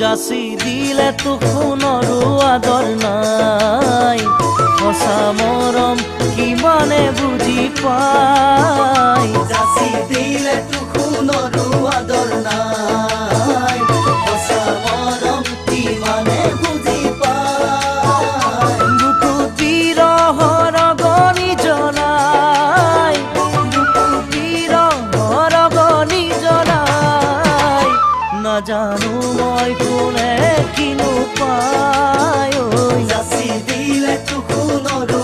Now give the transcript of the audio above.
যাচি দিলে তো সোণৰো আদৰ নাই সঁচা মৰম কিমানে বুজি পায় যাচি দিলে তো সোণৰো আদৰ নাই সঁচা মৰম কিমানে বুজি পায় বুকু বিৰহৰ গনি জ্বলাই বুকু বিৰহৰ গনি জ্বলাই নাজানো মই কোনে কিনো পায় ঐ যাচি দিলে তো সোণৰো